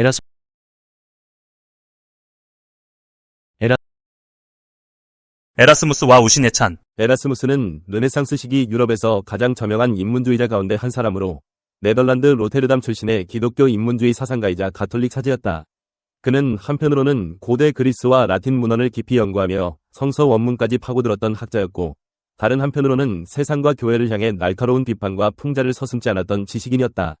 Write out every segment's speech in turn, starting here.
에라스, 에라, 에라스무스와 우신예찬. 에라스무스는 르네상스 시기 유럽에서 가장 저명한 인문주의자 가운데 한 사람으로 네덜란드 로테르담 출신의 기독교 인문주의 사상가이자 가톨릭 사제였다. 그는 한편으로는 고대 그리스와 라틴 문헌을 깊이 연구하며 성서 원문까지 파고들었던 학자였고, 다른 한편으로는 세상과 교회를 향해 날카로운 비판과 풍자를 서슴지 않았던 지식인이었다.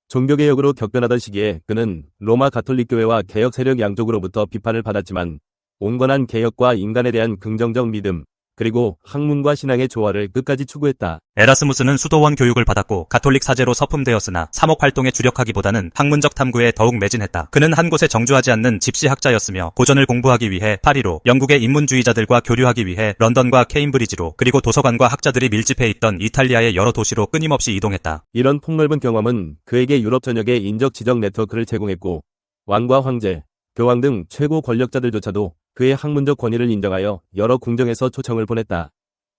종교개혁으로 격변하던 시기에 그는 로마 가톨릭 교회와 개혁 세력 양쪽으로부터 비판을 받았지만, 온건한 개혁과 인간에 대한 긍정적 믿음, 그리고 학문과 신앙의 조화를 끝까지 추구했다. 에라스무스는 수도원 교육을 받았고 가톨릭 사제로 서품되었으나 사목 활동에 주력하기보다는 학문적 탐구에 더욱 매진했다. 그는 한 곳에 정주하지 않는 집시학자였으며 고전을 공부하기 위해 파리로, 영국의 인문주의자들과 교류하기 위해 런던과 케임브리지로, 그리고 도서관과 학자들이 밀집해 있던 이탈리아의 여러 도시로 끊임없이 이동했다. 이런 폭넓은 경험은 그에게 유럽 전역의 인적 지적 네트워크를 제공했고, 왕과 황제, 교황 등 최고 권력자들조차도 그의 학문적 권위를 인정하여 여러 궁정에서 초청을 보냈다.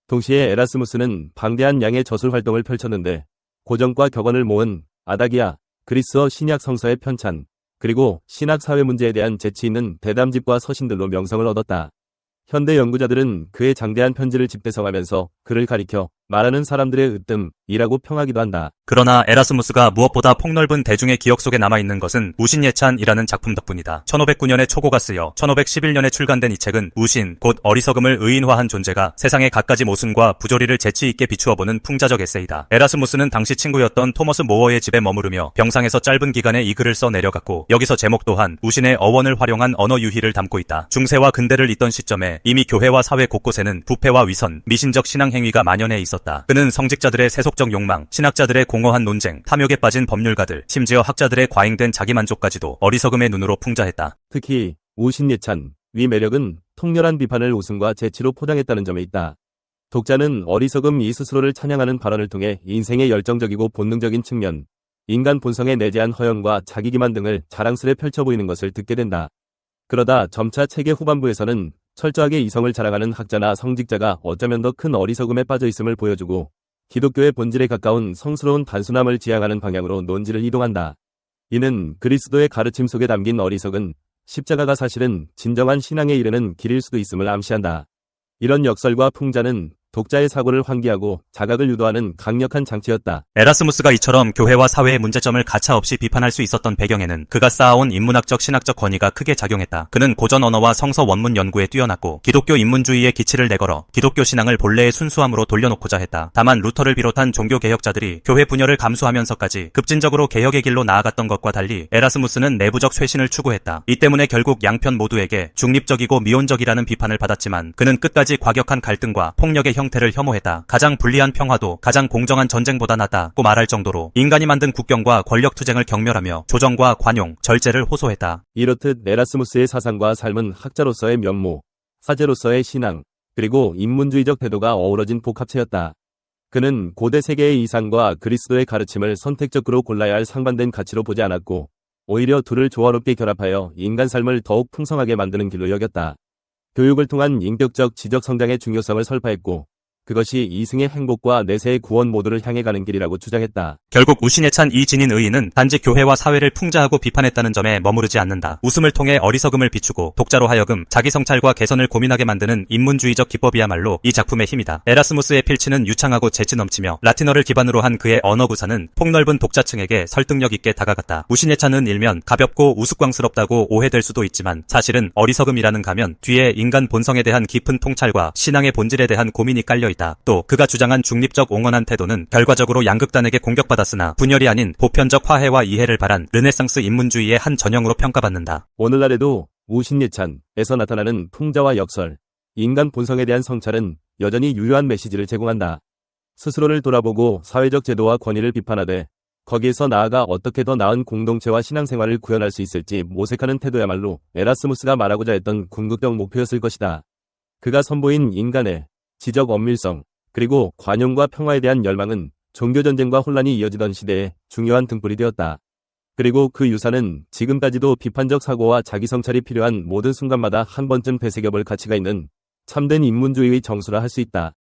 동시에 에라스무스는 방대한 양의 저술 활동을 펼쳤는데, 고전과 격언을 모은 아다기아, 그리스어 신약 성서의 편찬, 그리고 신학 사회 문제에 대한 재치 있는 대담집과 서신들로 명성을 얻었다. 현대 연구자들은 그의 장대한 편지를 집대성하면서 그를 가리켜 말하는 사람들의 으뜸이라고 평하기도 한다. 그러나 에라스무스가 무엇보다 폭넓은 대중의 기억 속에 남아있는 것은 우신예찬이라는 작품 덕분이다. 1509년에 초고가 쓰여 1511년에 출간된 이 책은 우신, 곧 어리석음을 의인화한 존재가 세상의 갖가지 모순과 부조리를 재치있게 비추어보는 풍자적 에세이다. 에라스무스는 당시 친구였던 토머스 모어의 집에 머무르며 병상에서 짧은 기간에 이 글을 써 내려갔고, 여기서 제목 또한 우신의 어원을 활용한 언어 유희를 담고 있다. 중세와 근대를 잇던 시점에 이미 교회와 사회 곳곳에는 부패와 위선, 미신적 신앙 행위가 만연해 있었다. 그는 성직자들의 세속적 욕망, 신학자들의 공허한 논쟁, 탐욕에 빠진 법률가들, 심지어 학자들의 과잉된 자기만족까지도 어리석음의 눈으로 풍자했다. 특히 우신예찬, 위 매력은 통렬한 비판을 웃음과 재치로 포장했다는 점에 있다. 독자는 어리석음 이 스스로를 찬양하는 발언을 통해 인생의 열정적이고 본능적인 측면, 인간 본성에 내재한 허영과 자기기만 등을 자랑스레 펼쳐 보이는 것을 듣게 된다. 그러다 점차 책의 후반부에서는 철저하게 이성을 자랑하는 학자나 성직자가 어쩌면 더 큰 어리석음에 빠져 있음을 보여주고, 기독교의 본질에 가까운 성스러운 단순함을 지향하는 방향으로 논지를 이동한다. 이는 그리스도의 가르침 속에 담긴 어리석은 십자가가 사실은 진정한 신앙에 이르는 길일 수도 있음을 암시한다. 이런 역설과 풍자는 독자의 사고를 환기하고 자각을 유도하는 강력한 장치였다. 에라스무스가 이처럼 교회와 사회의 문제점을 가차없이 비판할 수 있었던 배경에는 그가 쌓아온 인문학적 신학적 권위가 크게 작용했다. 그는 고전 언어와 성서 원문 연구에 뛰어났고, 기독교 인문주의의 기치를 내걸어 기독교 신앙을 본래의 순수함으로 돌려놓고자 했다. 다만 루터를 비롯한 종교개혁자들이 교회 분열을 감수하면서까지 급진적으로 개혁의 길로 나아갔던 것과 달리 에라스무스는 내부적 쇄신을 추구했다. 이 때문에 결국 양편 모두에게 중립적이고 미온적이라는 비판을 받았지만, 그는 끝까지 과격한 갈등과 폭력의 형태를 혐오했다. 가장 불리한 평화도 가장 공정한 전쟁보다 낫다고 말할 정도로 인간이 만든 국경과 권력 투쟁을 경멸하며 조정과 관용, 절제를 호소했다. 이렇듯 에라스무스의 사상과 삶은 학자로서의 면모, 사제로서의 신앙, 그리고 인문주의적 태도가 어우러진 복합체였다. 그는 고대 세계의 이상과 그리스도의 가르침을 선택적으로 골라야 할 상반된 가치로 보지 않았고, 오히려 둘을 조화롭게 결합하여 인간 삶을 더욱 풍성하게 만드는 길로 여겼다. 교육을 통한 인격적 지적 성장의 중요성을 설파했고, 그것이 이승의 행복과 내세의 구원 모두를 향해 가는 길이라고 주장했다. 결국 우신예찬 이진인 의인은 단지 교회와 사회를 풍자하고 비판했다는 점에 머무르지 않는다. 웃음을 통해 어리석음을 비추고 독자로 하여금 자기 성찰과 개선을 고민하게 만드는 인문주의적 기법이야말로 이 작품의 힘이다. 에라스무스의 필치는 유창하고 재치 넘치며 라틴어를 기반으로 한 그의 언어 구사는 폭넓은 독자층에게 설득력 있게 다가갔다. 우신예찬은 일면 가볍고 우스꽝스럽다고 오해될 수도 있지만, 사실은 어리석음이라는 가면 뒤에 인간 본성에 대한 깊은 통찰과 신앙의 본질에 대한 고민이 깔려있다. 또 그가 주장한 중립적 옹언한 태도는 결과적으로 양극단에게 공격받았으나 분열이 아닌 보편적 화해와 이해를 바란 르네상스 인문주의의 한 전형으로 평가받는다. 오늘날에도 우신예찬에서 나타나는 풍자와 역설, 인간 본성에 대한 성찰은 여전히 유효한 메시지를 제공한다. 스스로를 돌아보고 사회적 제도와 권위를 비판하되 거기에서 나아가 어떻게 더 나은 공동체와 신앙생활을 구현할 수 있을지 모색하는 태도야말로 에라스무스가 말하고자 했던 궁극적 목표였을 것이다. 그가 선보인 인간의 지적 엄밀성, 그리고 관용과 평화에 대한 열망은 종교전쟁과 혼란이 이어지던 시대에 중요한 등불이 되었다. 그리고 그 유산은 지금까지도 비판적 사고와 자기성찰이 필요한 모든 순간마다 한 번쯤 되새겨볼 가치가 있는 참된 인문주의의 정수라 할 수 있다.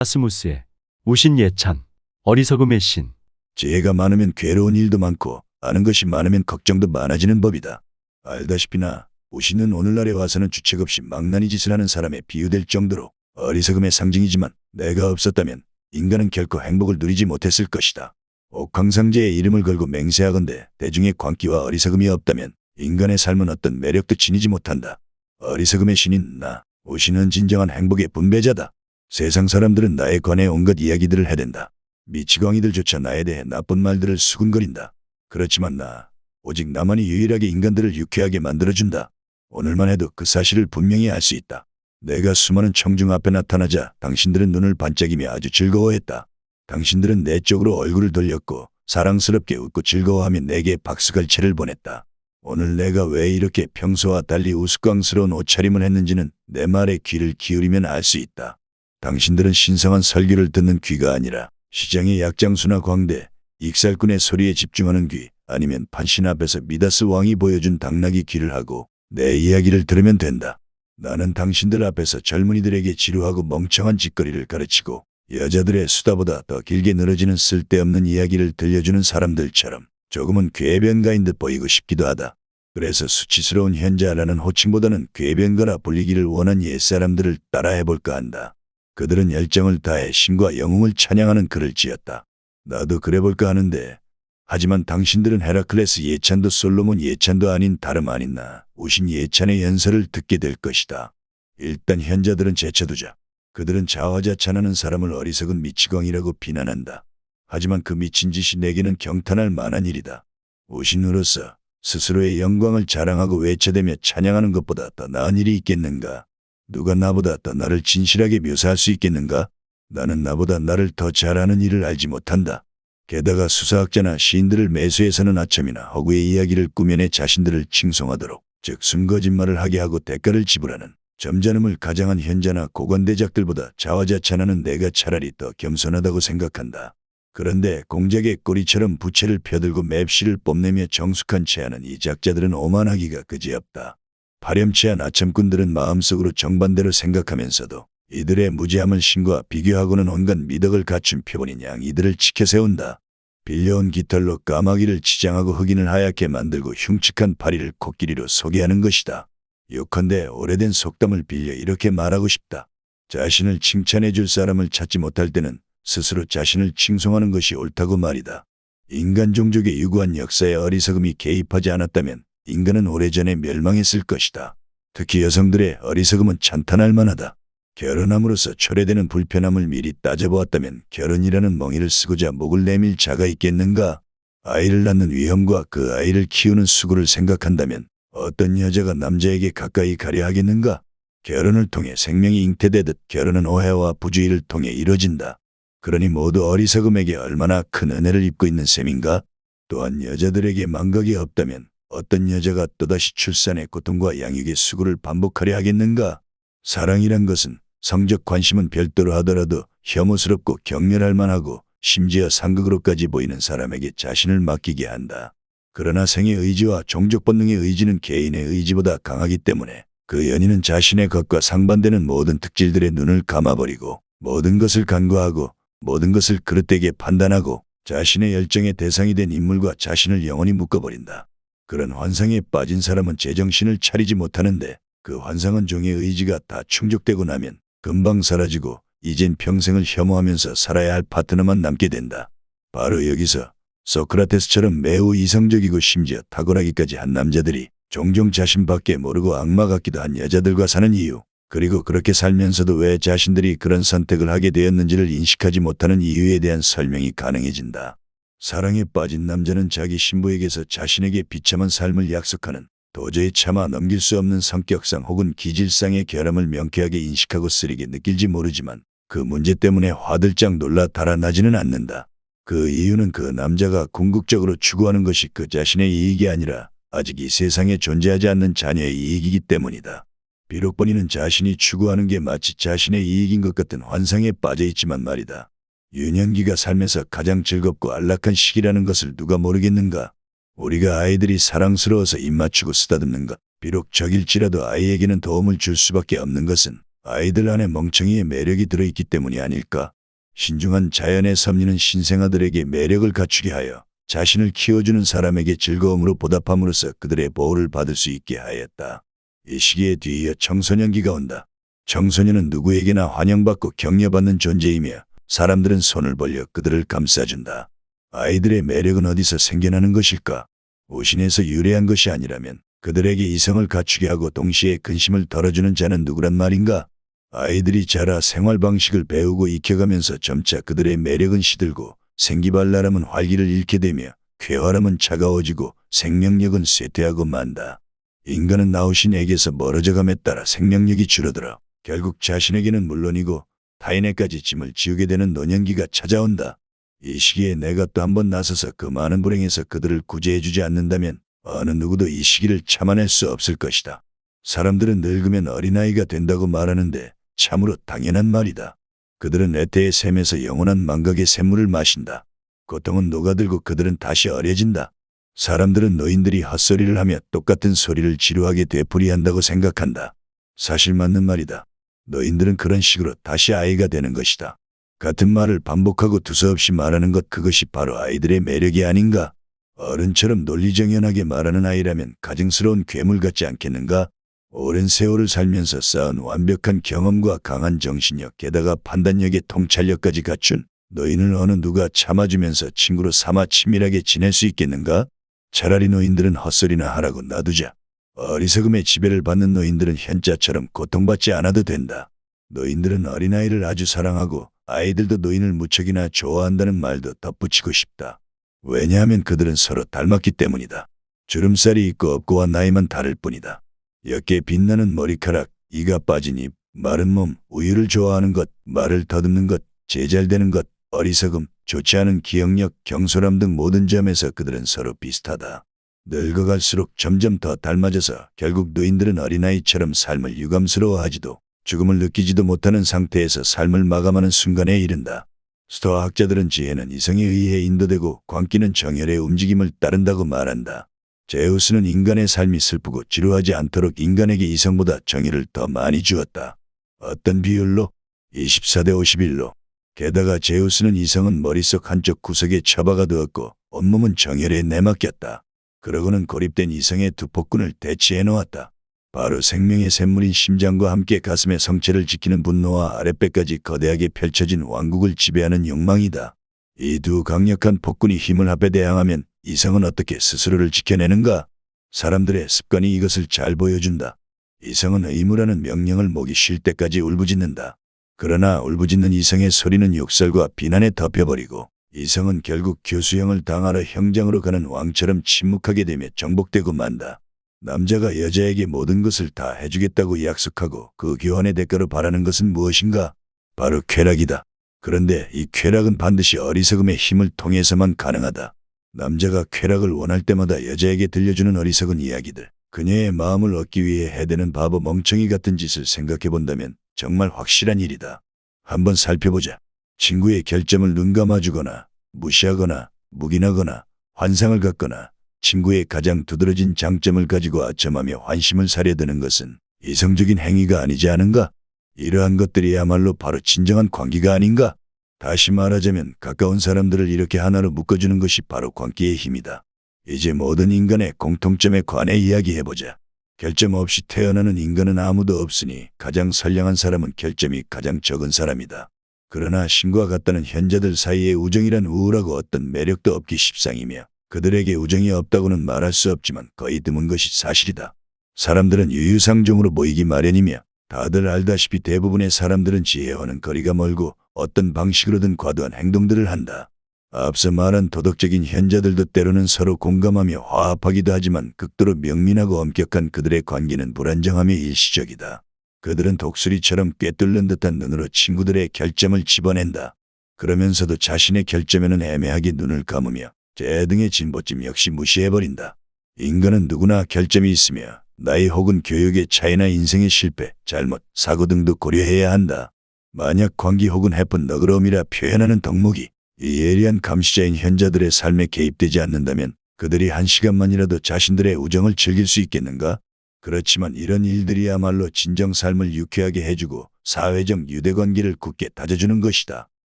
에라스무스의 우신예찬, 어리석음의 신. 지혜가 많으면 괴로운 일도 많고 아는 것이 많으면 걱정도 많아지는 법이다. 알다시피 나 우신은 오늘날에 와서는 주책 없이 망나니 짓을 하는 사람에 비유될 정도로 어리석음의 상징이지만 내가 없었다면 인간은 결코 행복을 누리지 못했을 것이다. 옥황상제의 이름을 걸고 맹세하건대 대중의 광기와 어리석음이 없다면 인간의 삶은 어떤 매력도 지니지 못한다. 어리석음의 신인 나 우신은 진정한 행복의 분배자다. 세상 사람들은 나에 관해 온갖 이야기들을 해댄다. 미치광이들조차 나에 대해 나쁜 말들을 수군거린다. 그렇지만 나 오직 나만이 유일하게 인간들을 유쾌하게 만들어준다. 오늘만 해도 그 사실을 분명히 알 수 있다. 내가 수많은 청중 앞에 나타나자 당신들은 눈을 반짝이며 아주 즐거워했다. 당신들은 내 쪽으로 얼굴을 돌렸고 사랑스럽게 웃고 즐거워하며 내게 박수갈채를 보냈다. 오늘 내가 왜 이렇게 평소와 달리 우스꽝스러운 옷차림을 했는지는 내 말에 귀를 기울이면 알 수 있다. 당신들은 신성한 설교를 듣는 귀가 아니라 시장의 약장수나 광대, 익살꾼의 소리에 집중하는 귀, 아니면 판신 앞에서 미다스 왕이 보여준 당나귀 귀를 하고 내 이야기를 들으면 된다. 나는 당신들 앞에서 젊은이들에게 지루하고 멍청한 짓거리를 가르치고 여자들의 수다보다 더 길게 늘어지는 쓸데없는 이야기를 들려주는 사람들처럼 조금은 궤변가인 듯 보이고 싶기도 하다. 그래서 수치스러운 현자라는 호칭보다는 궤변가라 불리기를 원한 옛사람들을 따라해볼까 한다. 그들은 열정을 다해 신과 영웅을 찬양하는 글을 지었다. 나도 그래볼까 하는데 하지만 당신들은 헤라클레스 예찬도 솔로몬 예찬도 아닌 다름 아닌 나 우신 예찬의 연설을 듣게 될 것이다. 일단 현자들은 제쳐두자. 그들은 자화자찬하는 사람을 어리석은 미치광이라고 비난한다. 하지만 그 미친 짓이 내게는 경탄할 만한 일이다. 우신으로서 스스로의 영광을 자랑하고 외쳐대며 찬양하는 것보다 더 나은 일이 있겠는가? 누가 나보다 더 나를 진실하게 묘사할 수 있겠는가? 나는 나보다 나를 더 잘하는 일을 알지 못한다. 게다가 수사학자나 시인들을 매수해서는 아첨이나 허구의 이야기를 꾸며내 자신들을 칭송하도록, 즉 순거짓말을 하게 하고 대가를 지불하는 점잖음을 가장한 현자나 고관대작들보다 자화자찬하는 내가 차라리 더 겸손하다고 생각한다. 그런데 공작의 꼬리처럼 부채를 펴들고 맵시를 뽐내며 정숙한 체하는 이 작자들은 오만하기가 그지없다. 파렴치한 아첨꾼들은 마음속으로 정반대로 생각하면서도 이들의 무지함을 신과 비교하고는 온갖 미덕을 갖춘 표본인 양 이들을 치켜세운다. 빌려온 깃털로 까마귀를 치장하고 흑인을 하얗게 만들고 흉측한 파리를 코끼리로 소개하는 것이다. 요컨대 오래된 속담을 빌려 이렇게 말하고 싶다. 자신을 칭찬해 줄 사람을 찾지 못할 때는 스스로 자신을 칭송하는 것이 옳다고 말이다. 인간 종족의 유구한 역사에 어리석음이 개입하지 않았다면 인간은 오래전에 멸망했을 것이다. 특히 여성들의 어리석음은 찬탄할 만하다. 결혼함으로써 초래되는 불편함을 미리 따져보았다면 결혼이라는 멍이를 쓰고자 목을 내밀 자가 있겠는가? 아이를 낳는 위험과 그 아이를 키우는 수고를 생각한다면 어떤 여자가 남자에게 가까이 가려 하겠는가? 결혼을 통해 생명이 잉태되듯 결혼은 오해와 부주의를 통해 이루어진다. 그러니 모두 어리석음에게 얼마나 큰 은혜를 입고 있는 셈인가? 또한 여자들에게 망각이 없다면 어떤 여자가 또다시 출산의 고통과 양육의 수고를 반복하려 하겠는가? 사랑이란 것은 성적 관심은 별도로 하더라도 혐오스럽고 경멸할 만하고 심지어 상극으로까지 보이는 사람에게 자신을 맡기게 한다. 그러나 생의 의지와 종족 본능의 의지는 개인의 의지보다 강하기 때문에 그 연인은 자신의 것과 상반되는 모든 특질들의 눈을 감아버리고 모든 것을 간과하고 모든 것을 그릇되게 판단하고 자신의 열정의 대상이 된 인물과 자신을 영원히 묶어버린다. 그런 환상에 빠진 사람은 제정신을 차리지 못하는데 그 환상은 종의 의지가 다 충족되고 나면 금방 사라지고 이젠 평생을 혐오하면서 살아야 할 파트너만 남게 된다. 바로 여기서 소크라테스처럼 매우 이성적이고 심지어 탁월하기까지 한 남자들이 종종 자신밖에 모르고 악마 같기도 한 여자들과 사는 이유, 그리고 그렇게 살면서도 왜 자신들이 그런 선택을 하게 되었는지를 인식하지 못하는 이유에 대한 설명이 가능해진다. 사랑에 빠진 남자는 자기 신부에게서 자신에게 비참한 삶을 약속하는 도저히 참아 넘길 수 없는 성격상 혹은 기질상의 결함을 명쾌하게 인식하고 쓰리게 느낄지 모르지만 그 문제 때문에 화들짝 놀라 달아나지는 않는다. 그 이유는 그 남자가 궁극적으로 추구하는 것이 그 자신의 이익이 아니라 아직 이 세상에 존재하지 않는 자녀의 이익이기 때문이다. 비록 본인은 자신이 추구하는 게 마치 자신의 이익인 것 같은 환상에 빠져있지만 말이다. 유년기가 삶에서 가장 즐겁고 안락한 시기라는 것을 누가 모르겠는가? 우리가 아이들이 사랑스러워서 입맞추고 쓰다듬는 것, 비록 적일지라도 아이에게는 도움을 줄 수밖에 없는 것은 아이들 안에 멍청이의 매력이 들어있기 때문이 아닐까? 신중한 자연의 섭리는 신생아들에게 매력을 갖추게 하여 자신을 키워주는 사람에게 즐거움으로 보답함으로써 그들의 보호를 받을 수 있게 하였다. 이 시기에 뒤이어 청소년기가 온다. 청소년은 누구에게나 환영받고 격려받는 존재이며 사람들은 손을 벌려 그들을 감싸준다. 아이들의 매력은 어디서 생겨나는 것일까? 오신에서 유래한 것이 아니라면 그들에게 이성을 갖추게 하고 동시에 근심을 덜어주는 자는 누구란 말인가? 아이들이 자라 생활 방식을 배우고 익혀가면서 점차 그들의 매력은 시들고 생기발랄함은 활기를 잃게 되며 쾌활함은 차가워지고 생명력은 쇠퇴하고 만다. 인간은 나오신 에게서 멀어져감에 따라 생명력이 줄어들어 결국 자신에게는 물론이고 타인에까지 짐을 지우게 되는 노년기가 찾아온다. 이 시기에 내가 또 한 번 나서서 그 많은 불행에서 그들을 구제해주지 않는다면 어느 누구도 이 시기를 참아낼 수 없을 것이다. 사람들은 늙으면 어린아이가 된다고 말하는데 참으로 당연한 말이다. 그들은 애태의 샘에서 영원한 망각의 샘물을 마신다. 고통은 녹아들고 그들은 다시 어려진다. 사람들은 노인들이 헛소리를 하며 똑같은 소리를 지루하게 되풀이한다고 생각한다. 사실 맞는 말이다. 노인들은 그런 식으로 다시 아이가 되는 것이다. 같은 말을 반복하고 두서없이 말하는 것, 그것이 바로 아이들의 매력이 아닌가? 어른처럼 논리정연하게 말하는 아이라면 가증스러운 괴물 같지 않겠는가? 오랜 세월을 살면서 쌓은 완벽한 경험과 강한 정신력, 게다가 판단력의 통찰력까지 갖춘 노인을 어느 누가 참아주면서 친구로 삼아 친밀하게 지낼 수 있겠는가? 차라리 노인들은 헛소리나 하라고 놔두자. 어리석음의 지배를 받는 노인들은 현자처럼 고통받지 않아도 된다. 노인들은 어린아이를 아주 사랑하고 아이들도 노인을 무척이나 좋아한다는 말도 덧붙이고 싶다. 왜냐하면 그들은 서로 닮았기 때문이다. 주름살이 있고 없고와 나이만 다를 뿐이다. 옅게 빛나는 머리카락, 이가 빠진 입, 마른 몸, 우유를 좋아하는 것, 말을 더듬는 것, 제잘되는 것, 어리석음, 좋지 않은 기억력, 경솔함 등 모든 점에서 그들은 서로 비슷하다. 늙어갈수록 점점 더 닮아져서 결국 노인들은 어린아이처럼 삶을 유감스러워하지도 죽음을 느끼지도 못하는 상태에서 삶을 마감하는 순간에 이른다. 스토아 학자들은 지혜는 이성에 의해 인도되고 광기는 정열의 움직임을 따른다고 말한다. 제우스는 인간의 삶이 슬프고 지루하지 않도록 인간에게 이성보다 정의를 더 많이 주었다. 어떤 비율로? 24대 51로. 게다가 제우스는 이성은 머릿속 한쪽 구석에 처박아 두었고 온몸은 정열에 내맡겼다. 그러고는 고립된 이성의 두 폭군을 대치해 놓았다. 바로 생명의 샘물인 심장과 함께 가슴의 성체를 지키는 분노와 아랫배까지 거대하게 펼쳐진 왕국을 지배하는 욕망이다. 이 두 강력한 폭군이 힘을 합해 대항하면 이성은 어떻게 스스로를 지켜내는가? 사람들의 습관이 이것을 잘 보여준다. 이성은 의무라는 명령을 목이 쉴 때까지 울부짖는다. 그러나 울부짖는 이성의 소리는 욕설과 비난에 덮여버리고 이성은 결국 교수형을 당하러 형장으로 가는 왕처럼 침묵하게 되며 정복되고 만다. 남자가 여자에게 모든 것을 다 해주겠다고 약속하고 그 교환의 대가로 바라는 것은 무엇인가? 바로 쾌락이다. 그런데 이 쾌락은 반드시 어리석음의 힘을 통해서만 가능하다. 남자가 쾌락을 원할 때마다 여자에게 들려주는 어리석은 이야기들, 그녀의 마음을 얻기 위해 해대는 바보 멍청이 같은 짓을 생각해본다면 정말 확실한 일이다. 한번 살펴보자. 친구의 결점을 눈감아주거나 무시하거나 묵인하거나 환상을 갖거나 친구의 가장 두드러진 장점을 가지고 아첨하며 환심을 사려드는 것은 이성적인 행위가 아니지 않은가? 이러한 것들이야말로 바로 진정한 관계가 아닌가? 다시 말하자면 가까운 사람들을 이렇게 하나로 묶어주는 것이 바로 관계의 힘이다. 이제 모든 인간의 공통점에 관해 이야기해보자. 결점 없이 태어나는 인간은 아무도 없으니 가장 선량한 사람은 결점이 가장 적은 사람이다. 그러나 신과 같다는 현자들 사이에 우정이란 우울하고 어떤 매력도 없기 십상이며 그들에게 우정이 없다고는 말할 수 없지만 거의 드문 것이 사실이다. 사람들은 유유상종으로 모이기 마련이며 다들 알다시피 대부분의 사람들은 지혜와는 거리가 멀고 어떤 방식으로든 과도한 행동들을 한다. 앞서 말한 도덕적인 현자들도 때로는 서로 공감하며 화합하기도 하지만 극도로 명민하고 엄격한 그들의 관계는 불안정하며 일시적이다. 그들은 독수리처럼 꿰뚫는 듯한 눈으로 친구들의 결점을 집어낸다. 그러면서도 자신의 결점에는 애매하게 눈을 감으며 재등의 진보짐 역시 무시해버린다. 인간은 누구나 결점이 있으며 나이 혹은 교육의 차이나 인생의 실패, 잘못, 사고 등도 고려해야 한다. 만약 광기 혹은 해픈 너그러움이라 표현하는 덕목이 이 예리한 감시자인 현자들의 삶에 개입되지 않는다면 그들이 한 시간만이라도 자신들의 우정을 즐길 수 있겠는가? 그렇지만 이런 일들이야말로 진정 삶을 유쾌하게 해주고 사회적 유대관계를 굳게 다져주는 것이다.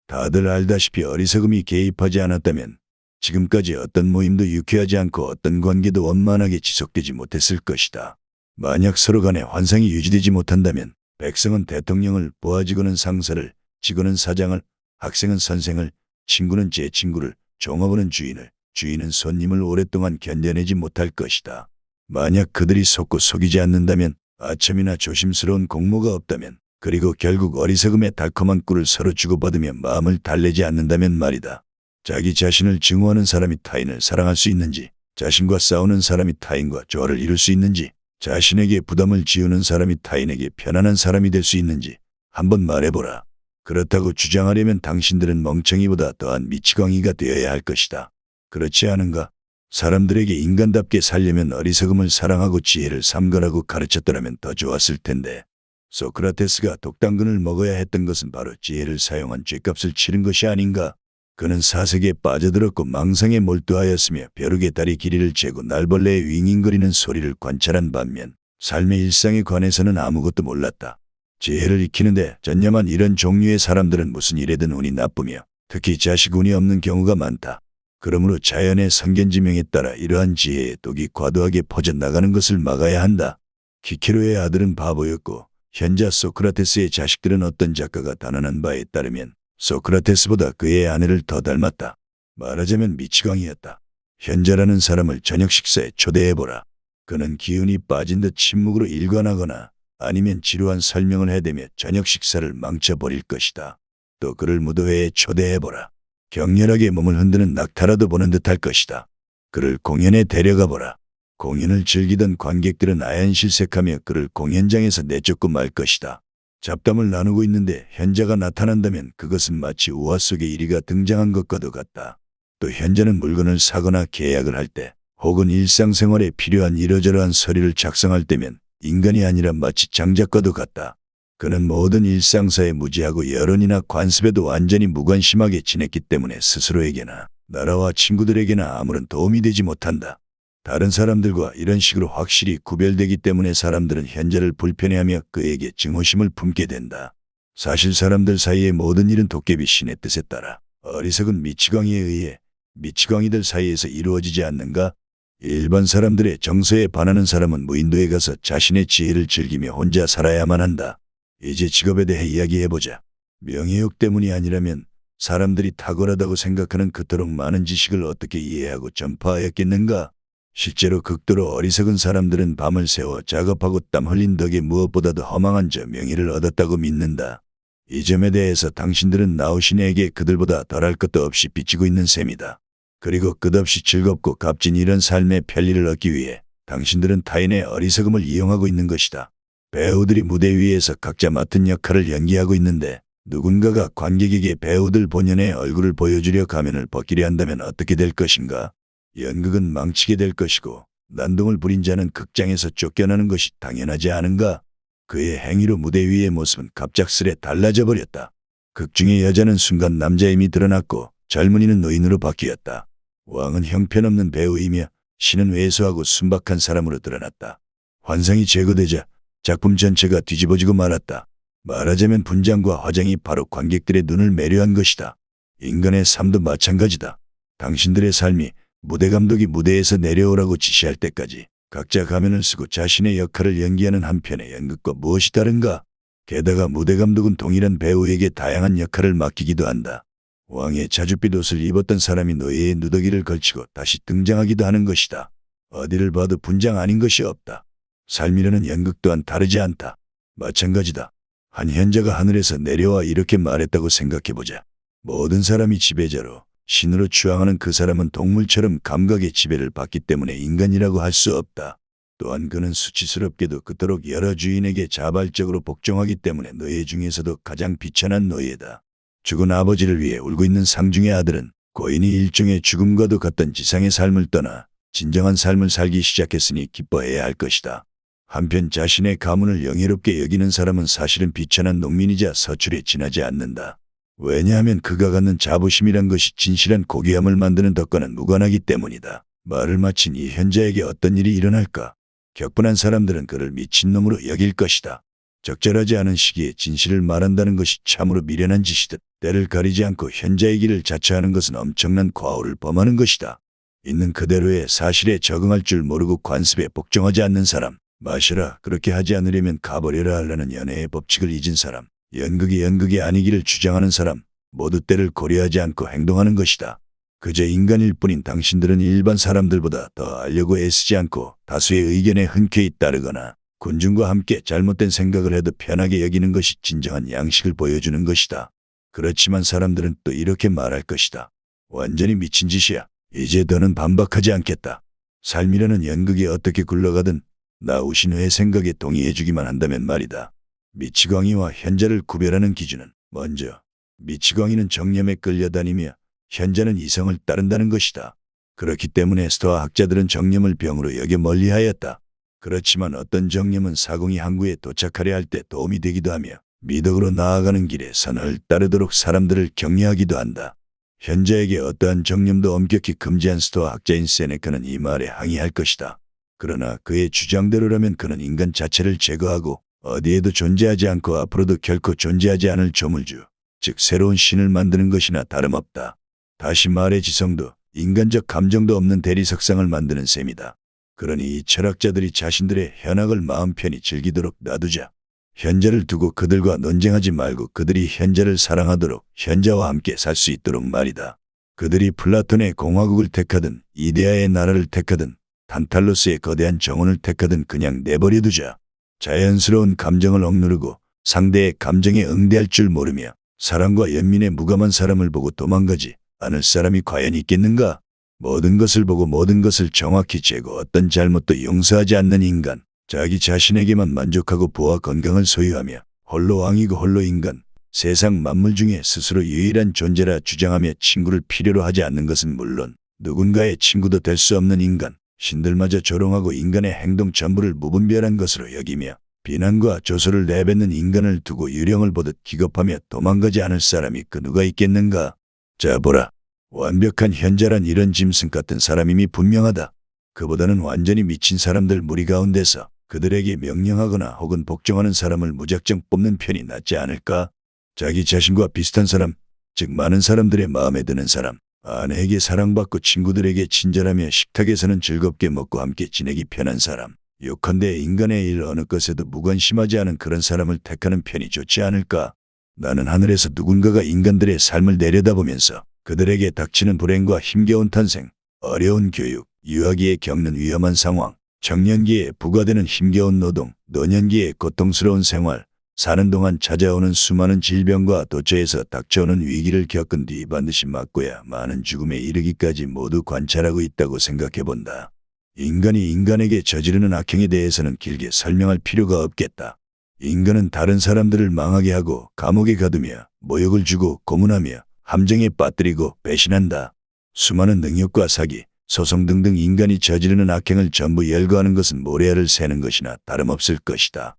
다들 알다시피 어리석음이 개입하지 않았다면 지금까지 어떤 모임도 유쾌하지 않고 어떤 관계도 원만하게 지속되지 못했을 것이다. 만약 서로 간의 환상이 유지되지 못한다면 백성은 대통령을, 보아직원은 상사를, 직원은 사장을, 학생은 선생을, 친구는 제 친구를, 종업원은 주인을, 주인은 손님을 오랫동안 견뎌내지 못할 것이다. 만약 그들이 속고 속이지 않는다면, 아첨이나 조심스러운 공모가 없다면, 그리고 결국 어리석음의 달콤한 꿀을 서로 주고받으며 마음을 달래지 않는다면 말이다. 자기 자신을 증오하는 사람이 타인을 사랑할 수 있는지, 자신과 싸우는 사람이 타인과 조화를 이룰 수 있는지, 자신에게 부담을 지우는 사람이 타인에게 편안한 사람이 될 수 있는지 한번 말해보라. 그렇다고 주장하려면 당신들은 멍청이보다 더한 미치광이가 되어야 할 것이다. 그렇지 않은가? 사람들에게 인간답게 살려면 어리석음을 사랑하고 지혜를 삼가라고 가르쳤더라면 더 좋았을 텐데. 소크라테스가 독당근을 먹어야 했던 것은 바로 지혜를 사용한 죗값을 치른 것이 아닌가? 그는 사색에 빠져들었고 망상에 몰두하였으며 벼룩의 다리 길이를 재고 날벌레의 윙윙거리는 소리를 관찰한 반면 삶의 일상에 관해서는 아무것도 몰랐다. 지혜를 익히는데 전념한 이런 종류의 사람들은 무슨 일에든 운이 나쁘며 특히 자식 운이 없는 경우가 많다. 그러므로 자연의 성견지명에 따라 이러한 지혜의 독이 과도하게 퍼져나가는 것을 막아야 한다. 키케로의 아들은 바보였고 현자 소크라테스의 자식들은 어떤 작가가 단언한 바에 따르면 소크라테스보다 그의 아내를 더 닮았다. 말하자면 미치광이였다. 현자라는 사람을 저녁 식사에 초대해보라. 그는 기운이 빠진 듯 침묵으로 일관하거나 아니면 지루한 설명을 해대며 저녁 식사를 망쳐버릴 것이다. 또 그를 무도회에 초대해보라. 격렬하게 몸을 흔드는 낙타라도 보는 듯할 것이다. 그를 공연에 데려가보라. 공연을 즐기던 관객들은 아연실색하며 그를 공연장에서 내쫓고 말 것이다. 잡담을 나누고 있는데 현자가 나타난다면 그것은 마치 우화 속에 이리가 등장한 것과도 같다. 또 현자는 물건을 사거나 계약을 할 때 혹은 일상생활에 필요한 이러저러한 서류를 작성할 때면 인간이 아니라 마치 장작과도 같다. 그는 모든 일상사에 무지하고 여론이나 관습에도 완전히 무관심하게 지냈기 때문에 스스로에게나 나라와 친구들에게나 아무런 도움이 되지 못한다. 다른 사람들과 이런 식으로 확실히 구별되기 때문에 사람들은 현자를 불편해하며 그에게 증오심을 품게 된다. 사실 사람들 사이의 모든 일은 도깨비 신의 뜻에 따라 어리석은 미치광이에 의해 미치광이들 사이에서 이루어지지 않는가? 일반 사람들의 정서에 반하는 사람은 무인도에 가서 자신의 지혜를 즐기며 혼자 살아야만 한다. 이제 직업에 대해 이야기해보자. 명예욕 때문이 아니라면 사람들이 탁월하다고 생각하는 그토록 많은 지식을 어떻게 이해하고 전파하였겠는가? 실제로 극도로 어리석은 사람들은 밤을 새워 작업하고 땀 흘린 덕에 무엇보다도 허망한 저 명예를 얻었다고 믿는다. 이 점에 대해서 당신들은 나우신에게 그들보다 덜할 것도 없이 빚지고 있는 셈이다. 그리고 끝없이 즐겁고 값진 이런 삶의 편리를 얻기 위해 당신들은 타인의 어리석음을 이용하고 있는 것이다. 배우들이 무대 위에서 각자 맡은 역할을 연기하고 있는데 누군가가 관객에게 배우들 본연의 얼굴을 보여주려 가면을 벗기려 한다면 어떻게 될 것인가? 연극은 망치게 될 것이고 난동을 부린 자는 극장에서 쫓겨나는 것이 당연하지 않은가? 그의 행위로 무대 위의 모습은 갑작스레 달라져 버렸다. 극중의 여자는 순간 남자임이 드러났고 젊은이는 노인으로 바뀌었다. 왕은 형편없는 배우이며 신은 왜소하고 순박한 사람으로 드러났다. 환상이 제거되자 작품 전체가 뒤집어지고 말았다. 말하자면 분장과 화장이 바로 관객들의 눈을 매료한 것이다. 인간의 삶도 마찬가지다. 당신들의 삶이 무대 감독이 무대에서 내려오라고 지시할 때까지 각자 가면을 쓰고 자신의 역할을 연기하는 한편의 연극과 무엇이 다른가? 게다가 무대 감독은 동일한 배우에게 다양한 역할을 맡기기도 한다. 왕의 자줏빛 옷을 입었던 사람이 노예의 누더기를 걸치고 다시 등장하기도 하는 것이다. 어디를 봐도 분장 아닌 것이 없다. 삶이라는 연극 또한 다르지 않다. 마찬가지다. 한 현자가 하늘에서 내려와 이렇게 말했다고 생각해보자. 모든 사람이 지배자로 신으로 추앙하는 그 사람은 동물처럼 감각의 지배를 받기 때문에 인간이라고 할 수 없다. 또한 그는 수치스럽게도 그토록 여러 주인에게 자발적으로 복종하기 때문에 노예 중에서도 가장 비천한 노예다. 죽은 아버지를 위해 울고 있는 상중의 아들은 고인이 일종의 죽음과도 같던 지상의 삶을 떠나 진정한 삶을 살기 시작했으니 기뻐해야 할 것이다. 한편 자신의 가문을 영예롭게 여기는 사람은 사실은 비천한 농민이자 서출에 지나지 않는다. 왜냐하면 그가 갖는 자부심이란 것이 진실한 고귀함을 만드는 덕과는 무관하기 때문이다. 말을 마친 이 현자에게 어떤 일이 일어날까? 격분한 사람들은 그를 미친놈으로 여길 것이다. 적절하지 않은 시기에 진실을 말한다는 것이 참으로 미련한 짓이듯 때를 가리지 않고 현재의 길을 자처하는 것은 엄청난 과오를 범하는 것이다. 있는 그대로의 사실에 적응할 줄 모르고 관습에 복종하지 않는 사람, 마셔라 그렇게 하지 않으려면 가버려라 하려는 연애의 법칙을 잊은 사람, 연극이 아니기를 주장하는 사람, 모두 때를 고려하지 않고 행동하는 것이다. 그저 인간일 뿐인 당신들은 일반 사람들보다 더 알려고 애쓰지 않고 다수의 의견에 흔쾌히 따르거나 군중과 함께 잘못된 생각을 해도 편하게 여기는 것이 진정한 양식을 보여주는 것이다. 그렇지만 사람들은 또 이렇게 말할 것이다. 완전히 미친 짓이야. 이제 더는 반박하지 않겠다. 삶이라는 연극이 어떻게 굴러가든 나 우신우의 생각에 동의해주기만 한다면 말이다. 미치광이와 현자를 구별하는 기준은 먼저 미치광이는 정념에 끌려다니며 현자는 이성을 따른다는 것이다. 그렇기 때문에 스토아 학자들은 정념을 병으로 여겨 멀리하였다. 그렇지만 어떤 정념은 사공이 항구에 도착하려 할 때 도움이 되기도 하며 미덕으로 나아가는 길에 선을 따르도록 사람들을 격려하기도 한다. 현자에게 어떠한 정념도 엄격히 금지한 스토아 학자인 세네카는 이 말에 항의할 것이다. 그러나 그의 주장대로라면 그는 인간 자체를 제거하고 어디에도 존재하지 않고 앞으로도 결코 존재하지 않을 조물주, 즉 새로운 신을 만드는 것이나 다름없다. 다시 말해 지성도 인간적 감정도 없는 대리석상을 만드는 셈이다. 그러니 이 철학자들이 자신들의 현학을 마음 편히 즐기도록 놔두자. 현자를 두고 그들과 논쟁하지 말고 그들이 현자를 사랑하도록 현자와 함께 살 수 있도록 말이다. 그들이 플라톤의 공화국을 택하든 이데아의 나라를 택하든 탄탈로스의 거대한 정원을 택하든 그냥 내버려두자. 자연스러운 감정을 억누르고 상대의 감정에 응대할 줄 모르며 사랑과 연민에 무감한 사람을 보고 도망가지 않을 사람이 과연 있겠는가? 모든 것을 보고 모든 것을 정확히 재고 어떤 잘못도 용서하지 않는 인간, 자기 자신에게만 만족하고 부와 건강을 소유하며 홀로 왕이고 홀로 인간, 세상 만물 중에 스스로 유일한 존재라 주장하며 친구를 필요로 하지 않는 것은 물론 누군가의 친구도 될 수 없는 인간, 신들마저 조롱하고 인간의 행동 전부를 무분별한 것으로 여기며 비난과 조소를 내뱉는 인간을 두고 유령을 보듯 기겁하며 도망가지 않을 사람이 그 누가 있겠는가? 자 보라. 완벽한 현자란 이런 짐승 같은 사람임이 분명하다. 그보다는 완전히 미친 사람들 무리 가운데서 그들에게 명령하거나 혹은 복종하는 사람을 무작정 뽑는 편이 낫지 않을까? 자기 자신과 비슷한 사람, 즉 많은 사람들의 마음에 드는 사람, 아내에게 사랑받고 친구들에게 친절하며 식탁에서는 즐겁게 먹고 함께 지내기 편한 사람, 요컨대 인간의 일 어느 것에도 무관심하지 않은 그런 사람을 택하는 편이 좋지 않을까? 나는 하늘에서 누군가가 인간들의 삶을 내려다보면서 그들에게 닥치는 불행과 힘겨운 탄생, 어려운 교육, 유아기에 겪는 위험한 상황, 청년기에 부과되는 힘겨운 노동, 노년기에 고통스러운 생활, 사는 동안 찾아오는 수많은 질병과 도처에서 닥쳐오는 위기를 겪은 뒤 반드시 맞고야 많은 죽음에 이르기까지 모두 관찰하고 있다고 생각해본다. 인간이 인간에게 저지르는 악행에 대해서는 길게 설명할 필요가 없겠다. 인간은 다른 사람들을 망하게 하고 감옥에 가두며 모욕을 주고 고문하며 함정에 빠뜨리고 배신한다. 수많은 능욕과 사기, 소송 등등 인간이 저지르는 악행을 전부 열거하는 것은 모래알을 새는 것이나 다름없을 것이다.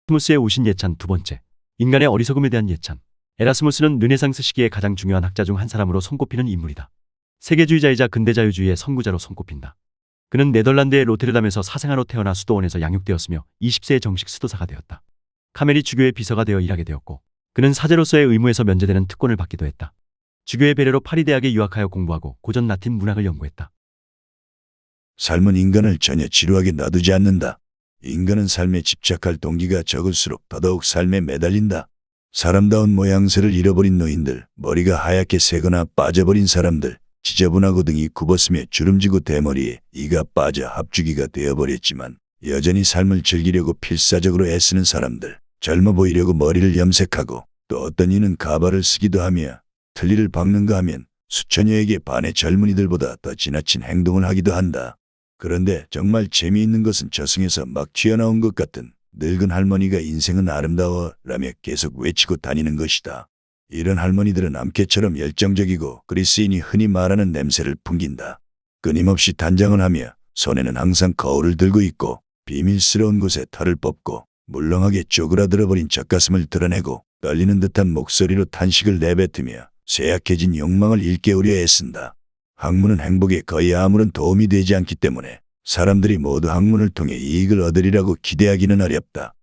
에라스무스의 오신 예찬 두 번째. 인간의 어리석음에 대한 예찬. 에라스무스는 르네상스 시기의 가장 중요한 학자 중 한 사람으로 손꼽히는 인물이다. 세계주의자이자 근대자유주의의 선구자로 손꼽힌다. 그는 네덜란드의 로테르담에서 사생아로 태어나 수도원에서 양육되었으며 20세에 정식 수도사가 되었다. 카멜이 주교의 비서가 되어 일하게 되었고 그는 사제로서의 의무에서 면제되는 특권을 받기도 했다. 주교의 배려로 파리 대학에 유학하여 공부하고 고전 라틴 문학을 연구했다. 삶은 인간을 전혀 지루하게 놔두지 않는다. 인간은 삶에 집착할 동기가 적을수록 더더욱 삶에 매달린다. 사람다운 모양새를 잃어버린 노인들, 머리가 하얗게 새거나 빠져버린 사람들, 지저분하고 등이 굽었으며 주름지고 대머리에 이가 빠져 합주기가 되어버렸지만 여전히 삶을 즐기려고 필사적으로 애쓰는 사람들, 젊어 보이려고 머리를 염색하고 또 어떤 이는 가발을 쓰기도 하며 틀니를 박는가 하면 수천여에게 반의 젊은이들보다 더 지나친 행동을 하기도 한다. 그런데 정말 재미있는 것은 저승에서 막 튀어나온 것 같은 늙은 할머니가 인생은 아름다워 라며 계속 외치고 다니는 것이다. 이런 할머니들은 암캐처럼 열정적이고 그리스인이 흔히 말하는 냄새를 풍긴다. 끊임없이 단장을 하며 손에는 항상 거울을 들고 있고 비밀스러운 곳에 털을 뽑고 물렁하게 쪼그라들어버린 젖가슴을 드러내고 떨리는 듯한 목소리로 탄식을 내뱉으며 쇠약해진 욕망을 일깨우려 애쓴다. 학문은 행복에 거의 아무런 도움이 되지 않기 때문에 사람들이 모두 학문을 통해 이익을 얻으리라고 기대하기는 어렵다.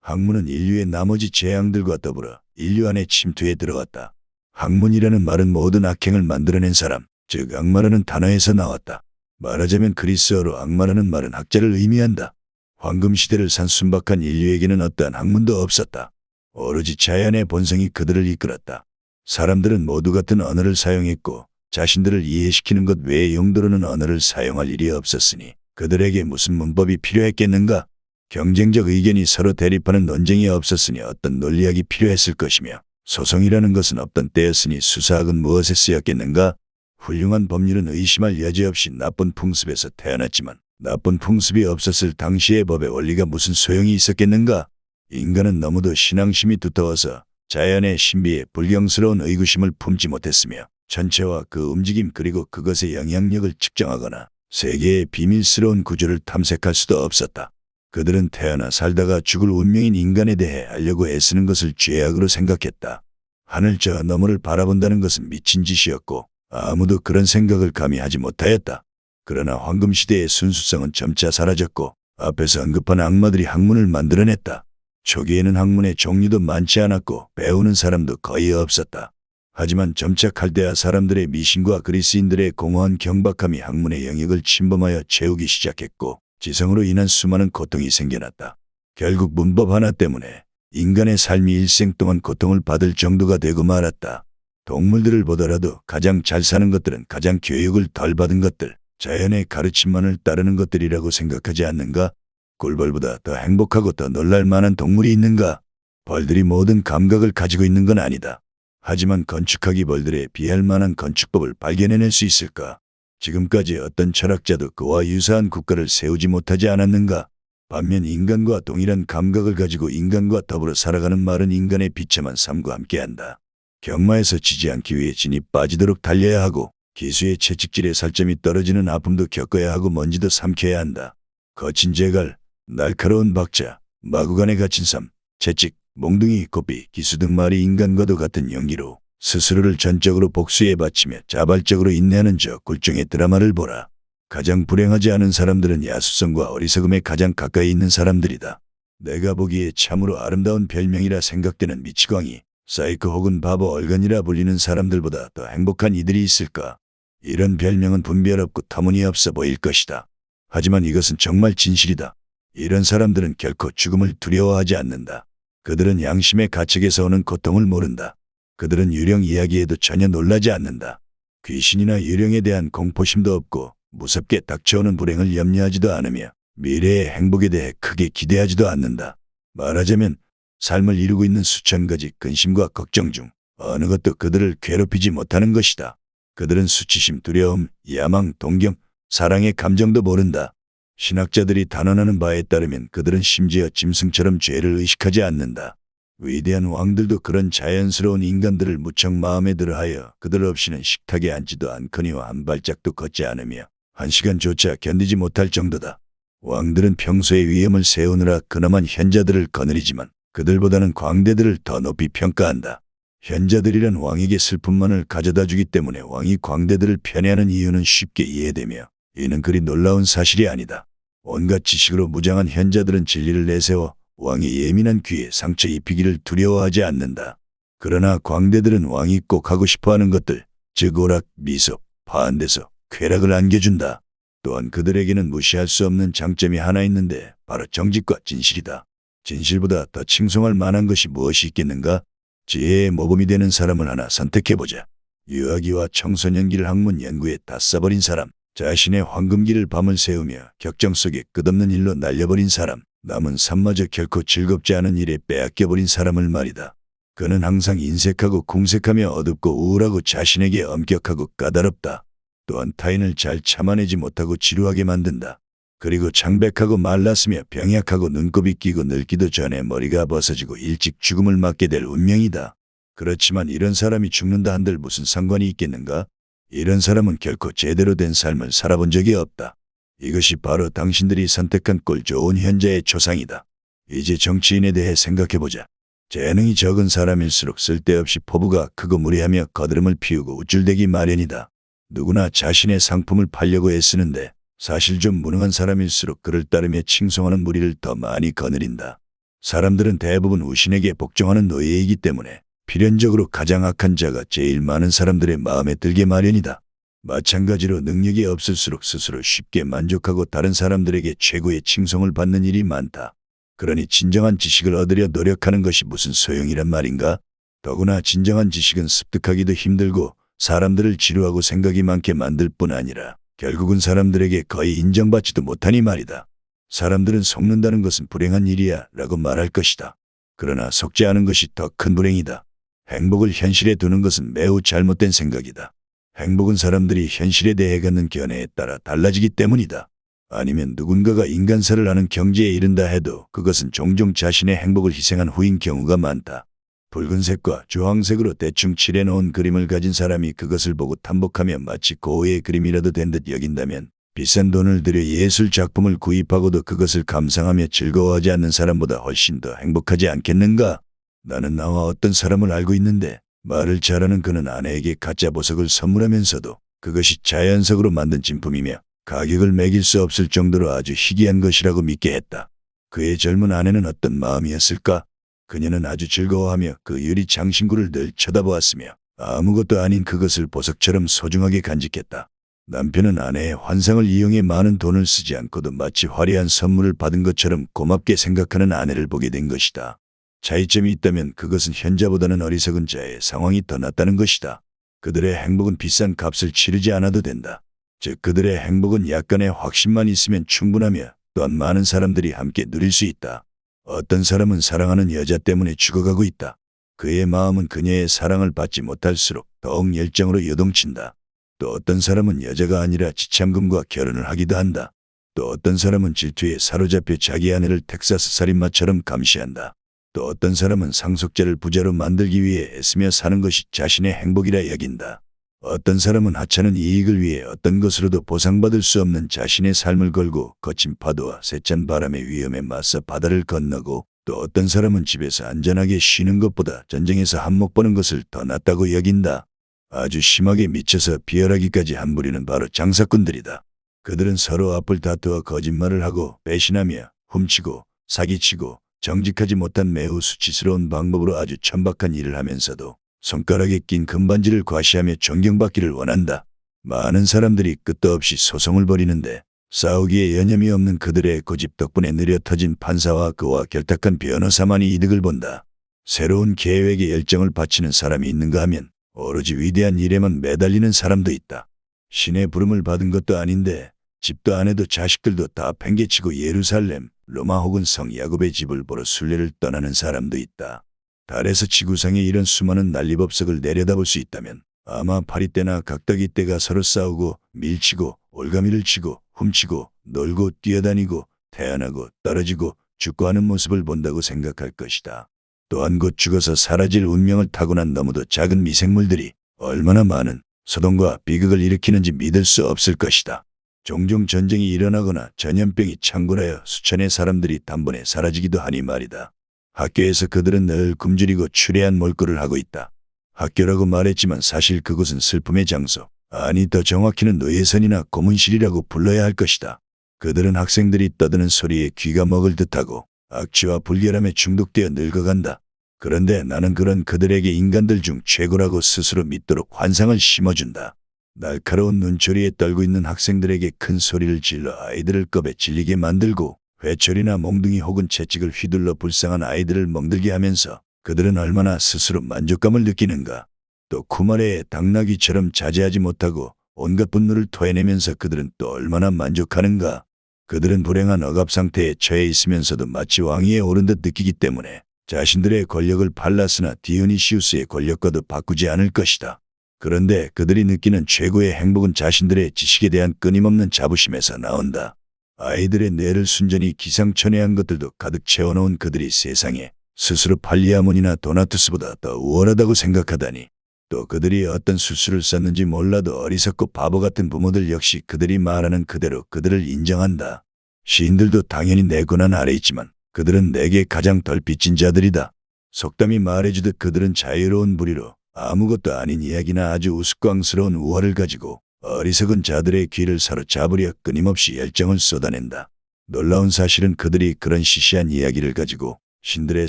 학문은 인류의 나머지 재앙들과 더불어 인류 안에 침투해 들어왔다. 학문이라는 말은 모든 악행을 만들어낸 사람, 즉 악마라는 단어에서 나왔다. 말하자면 그리스어로 악마라는 말은 학자를 의미한다. 황금시대를 산 순박한 인류에게는 어떠한 학문도 없었다. 오로지 자연의 본성이 그들을 이끌었다. 사람들은 모두 같은 언어를 사용했고 자신들을 이해시키는 것 외의 용도로는 언어를 사용할 일이 없었으니 그들에게 무슨 문법이 필요했겠는가? 경쟁적 의견이 서로 대립하는 논쟁이 없었으니 어떤 논리학이 필요했을 것이며 소송이라는 것은 없던 때였으니 수사학은 무엇에 쓰였겠는가? 훌륭한 법률은 의심할 여지 없이 나쁜 풍습에서 태어났지만 나쁜 풍습이 없었을 당시의 법의 원리가 무슨 소용이 있었겠는가? 인간은 너무도 신앙심이 두터워서 자연의 신비에 불경스러운 의구심을 품지 못했으며 전체와 그 움직임 그리고 그것의 영향력을 측정하거나 세계의 비밀스러운 구조를 탐색할 수도 없었다. 그들은 태어나 살다가 죽을 운명인 인간에 대해 알려고 애쓰는 것을 죄악으로 생각했다. 하늘 저 너머를 바라본다는 것은 미친 짓이었고 아무도 그런 생각을 감히 하지 못하였다. 그러나 황금시대의 순수성은 점차 사라졌고 앞에서 언급한 악마들이 학문을 만들어냈다. 초기에는 학문의 종류도 많지 않았고 배우는 사람도 거의 없었다. 하지만 점차 칼데아 사람들의 미신과 그리스인들의 공허한 경박함이 학문의 영역을 침범하여 채우기 시작했고 지성으로 인한 수많은 고통이 생겨났다. 결국 문법 하나 때문에 인간의 삶이 일생 동안 고통을 받을 정도가 되고 말았다. 동물들을 보더라도 가장 잘 사는 것들은 가장 교육을 덜 받은 것들, 자연의 가르침만을 따르는 것들이라고 생각하지 않는가? 꿀벌보다 더 행복하고 더 놀랄 만한 동물이 있는가? 벌들이 모든 감각을 가지고 있는 건 아니다. 하지만 건축학이 벌들에 비할 만한 건축법을 발견해낼 수 있을까? 지금까지 어떤 철학자도 그와 유사한 국가를 세우지 못하지 않았는가? 반면 인간과 동일한 감각을 가지고 인간과 더불어 살아가는 말은 인간의 비참한 삶과 함께한다. 경마에서 지지 않기 위해 진이 빠지도록 달려야 하고 기수의 채찍질에 살점이 떨어지는 아픔도 겪어야 하고 먼지도 삼켜야 한다. 거친 재갈, 날카로운 박자, 마구간에 갇힌 삶, 채찍, 몽둥이, 고삐, 기수 등 말이 인간과도 같은 연기로 스스로를 전적으로 복수에 바치며 자발적으로 인내하는 저 굴종의 드라마를 보라. 가장 불행하지 않은 사람들은 야수성과 어리석음에 가장 가까이 있는 사람들이다. 내가 보기에 참으로 아름다운 별명이라 생각되는 미치광이, 사이코 혹은 바보 얼간이라 불리는 사람들보다 더 행복한 이들이 있을까? 이런 별명은 분별 없고 터무니없어 보일 것이다. 하지만 이것은 정말 진실이다. 이런 사람들은 결코 죽음을 두려워하지 않는다. 그들은 양심의 가책에서 오는 고통을 모른다. 그들은 유령 이야기에도 전혀 놀라지 않는다. 귀신이나 유령에 대한 공포심도 없고 무섭게 닥쳐오는 불행을 염려하지도 않으며 미래의 행복에 대해 크게 기대하지도 않는다. 말하자면 삶을 이루고 있는 수천 가지 근심과 걱정 중 어느 것도 그들을 괴롭히지 못하는 것이다. 그들은 수치심, 두려움, 야망, 동경, 사랑의 감정도 모른다. 신학자들이 단언하는 바에 따르면 그들은 심지어 짐승처럼 죄를 의식하지 않는다. 위대한 왕들도 그런 자연스러운 인간들을 무척 마음에 들어하여 그들 없이는 식탁에 앉지도 않거니와 한 발짝도 걷지 않으며 한 시간조차 견디지 못할 정도다. 왕들은 평소에 위험을 세우느라 근엄한 현자들을 거느리지만 그들보다는 광대들을 더 높이 평가한다. 현자들이란 왕에게 슬픔만을 가져다 주기 때문에 왕이 광대들을 편애하는 이유는 쉽게 이해되며 이는 그리 놀라운 사실이 아니다. 온갖 지식으로 무장한 현자들은 진리를 내세워 왕의 예민한 귀에 상처 입히기를 두려워하지 않는다. 그러나 광대들은 왕이 꼭 하고 싶어하는 것들, 즉 오락, 미소, 파한대서, 쾌락을 안겨준다. 또한 그들에게는 무시할 수 없는 장점이 하나 있는데 바로 정직과 진실이다. 진실보다 더 칭송할 만한 것이 무엇이 있겠는가? 지혜의 모범이 되는 사람을 하나 선택해보자. 유아기와 청소년기를 학문 연구에 다 써버린 사람, 자신의 황금기를 밤을 새우며 격정 속에 끝없는 일로 날려버린 사람, 남은 삶마저 결코 즐겁지 않은 일에 빼앗겨버린 사람을 말이다. 그는 항상 인색하고 궁색하며 어둡고 우울하고 자신에게 엄격하고 까다롭다. 또한 타인을 잘 참아내지 못하고 지루하게 만든다. 그리고 창백하고 말랐으며 병약하고 눈곱이 끼고 늙기도 전에 머리가 벗어지고 일찍 죽음을 맞게 될 운명이다. 그렇지만 이런 사람이 죽는다 한들 무슨 상관이 있겠는가? 이런 사람은 결코 제대로 된 삶을 살아본 적이 없다. 이것이 바로 당신들이 선택한 꼴 좋은 현자의 초상이다. 이제 정치인에 대해 생각해보자. 재능이 적은 사람일수록 쓸데없이 포부가 크고 무리하며 거드름을 피우고 우쭐대기 마련이다. 누구나 자신의 상품을 팔려고 애쓰는데 사실 좀 무능한 사람일수록 그를 따르며 칭송하는 무리를 더 많이 거느린다. 사람들은 대부분 우신에게 복종하는 노예이기 때문에 필연적으로 가장 악한 자가 제일 많은 사람들의 마음에 들게 마련이다. 마찬가지로 능력이 없을수록 스스로 쉽게 만족하고 다른 사람들에게 최고의 칭송을 받는 일이 많다. 그러니 진정한 지식을 얻으려 노력하는 것이 무슨 소용이란 말인가? 더구나 진정한 지식은 습득하기도 힘들고 사람들을 지루하고 생각이 많게 만들 뿐 아니라 결국은 사람들에게 거의 인정받지도 못하니 말이다. 사람들은 속는다는 것은 불행한 일이야 라고 말할 것이다. 그러나 속지 않은 것이 더 큰 불행이다. 행복을 현실에 두는 것은 매우 잘못된 생각이다. 행복은 사람들이 현실에 대해 갖는 견해에 따라 달라지기 때문이다. 아니면 누군가가 인간사를 아는 경지에 이른다 해도 그것은 종종 자신의 행복을 희생한 후인 경우가 많다. 붉은색과 주황색으로 대충 칠해놓은 그림을 가진 사람이 그것을 보고 탐복하며 마치 고흐의 그림이라도 된 듯 여긴다면 비싼 돈을 들여 예술 작품을 구입하고도 그것을 감상하며 즐거워하지 않는 사람보다 훨씬 더 행복하지 않겠는가? 나는 나와 어떤 사람을 알고 있는데 말을 잘하는 그는 아내에게 가짜 보석을 선물하면서도 그것이 자연석으로 만든 진품이며 가격을 매길 수 없을 정도로 아주 희귀한 것이라고 믿게 했다. 그의 젊은 아내는 어떤 마음이었을까? 그녀는 아주 즐거워하며 그 유리 장신구를 늘 쳐다보았으며 아무것도 아닌 그것을 보석처럼 소중하게 간직했다. 남편은 아내의 환상을 이용해 많은 돈을 쓰지 않고도 마치 화려한 선물을 받은 것처럼 고맙게 생각하는 아내를 보게 된 것이다. 차이점이 있다면 그것은 현자보다는 어리석은 자의 상황이 더 낫다는 것이다. 그들의 행복은 비싼 값을 치르지 않아도 된다. 즉 그들의 행복은 약간의 확신만 있으면 충분하며 또한 많은 사람들이 함께 누릴 수 있다. 어떤 사람은 사랑하는 여자 때문에 죽어가고 있다. 그의 마음은 그녀의 사랑을 받지 못할수록 더욱 열정으로 요동친다. 또 어떤 사람은 여자가 아니라 지참금과 결혼을 하기도 한다. 또 어떤 사람은 질투에 사로잡혀 자기 아내를 텍사스 살인마처럼 감시한다. 또 어떤 사람은 상속자를 부자로 만들기 위해 애쓰며 사는 것이 자신의 행복이라 여긴다. 어떤 사람은 하찮은 이익을 위해 어떤 것으로도 보상받을 수 없는 자신의 삶을 걸고 거친 파도와 세찬 바람의 위험에 맞서 바다를 건너고 또 어떤 사람은 집에서 안전하게 쉬는 것보다 전쟁에서 한몫 보는 것을 더 낫다고 여긴다. 아주 심하게 미쳐서 비열하기까지 한 부류는 바로 장사꾼들이다. 그들은 서로 앞을 다투어 거짓말을 하고 배신하며 훔치고 사기치고 정직하지 못한 매우 수치스러운 방법으로 아주 천박한 일을 하면서도 손가락에 낀 금반지를 과시하며 존경받기를 원한다. 많은 사람들이 끝도 없이 소송을 벌이는데 싸우기에 여념이 없는 그들의 고집 덕분에 느려 터진 판사와 그와 결탁한 변호사만이 이득을 본다. 새로운 계획에 열정을 바치는 사람이 있는가 하면 오로지 위대한 일에만 매달리는 사람도 있다. 신의 부름을 받은 것도 아닌데 집도 아내도 자식들도 다 팽개치고 예루살렘, 로마 혹은 성 야곱의 집을 보러 순례를 떠나는 사람도 있다. 달에서 지구상에 이런 수많은 난리법석을 내려다볼 수 있다면 아마 파리떼나 각다기떼가 서로 싸우고 밀치고 올가미를 치고 훔치고 놀고 뛰어다니고 태어나고 떨어지고 죽고 하는 모습을 본다고 생각할 것이다. 또한 곧 죽어서 사라질 운명을 타고난 너무도 작은 미생물들이 얼마나 많은 소동과 비극을 일으키는지 믿을 수 없을 것이다. 종종 전쟁이 일어나거나 전염병이 창궐하여 수천의 사람들이 단번에 사라지기도 하니 말이다. 학교에서 그들은 늘 굶주리고 추레한 몰골을 하고 있다. 학교라고 말했지만 사실 그곳은 슬픔의 장소, 아니 더 정확히는 노예선이나 고문실이라고 불러야 할 것이다. 그들은 학생들이 떠드는 소리에 귀가 먹을 듯하고 악취와 불결함에 중독되어 늙어간다. 그런데 나는 그런 그들에게 인간들 중 최고라고 스스로 믿도록 환상을 심어준다. 날카로운 눈초리에 떨고 있는 학생들에게 큰 소리를 질러 아이들을 겁에 질리게 만들고 회초리나 몽둥이 혹은 채찍을 휘둘러 불쌍한 아이들을 멍들게 하면서 그들은 얼마나 스스로 만족감을 느끼는가. 또 쿠마레의 당나귀처럼 자제하지 못하고 온갖 분노를 토해내면서 그들은 또 얼마나 만족하는가. 그들은 불행한 억압 상태에 처해 있으면서도 마치 왕위에 오른 듯 느끼기 때문에 자신들의 권력을 팔라스나 디오니시우스의 권력과도 바꾸지 않을 것이다. 그런데 그들이 느끼는 최고의 행복은 자신들의 지식에 대한 끊임없는 자부심에서 나온다. 아이들의 뇌를 순전히 기상천외한 것들도 가득 채워놓은 그들이 세상에 스스로 팔리아몬이나 도나투스보다 더 우월하다고 생각하다니. 또 그들이 어떤 수술을 썼는지 몰라도 어리석고 바보 같은 부모들 역시 그들이 말하는 그대로 그들을 인정한다. 시인들도 당연히 내 권한 아래 있지만 그들은 내게 가장 덜 빚진 자들이다. 속담이 말해주듯 그들은 자유로운 부리로 아무것도 아닌 이야기나 아주 우스꽝스러운 우화를 가지고 어리석은 자들의 귀를 사로잡으려 끊임없이 열정을 쏟아낸다. 놀라운 사실은 그들이 그런 시시한 이야기를 가지고 신들의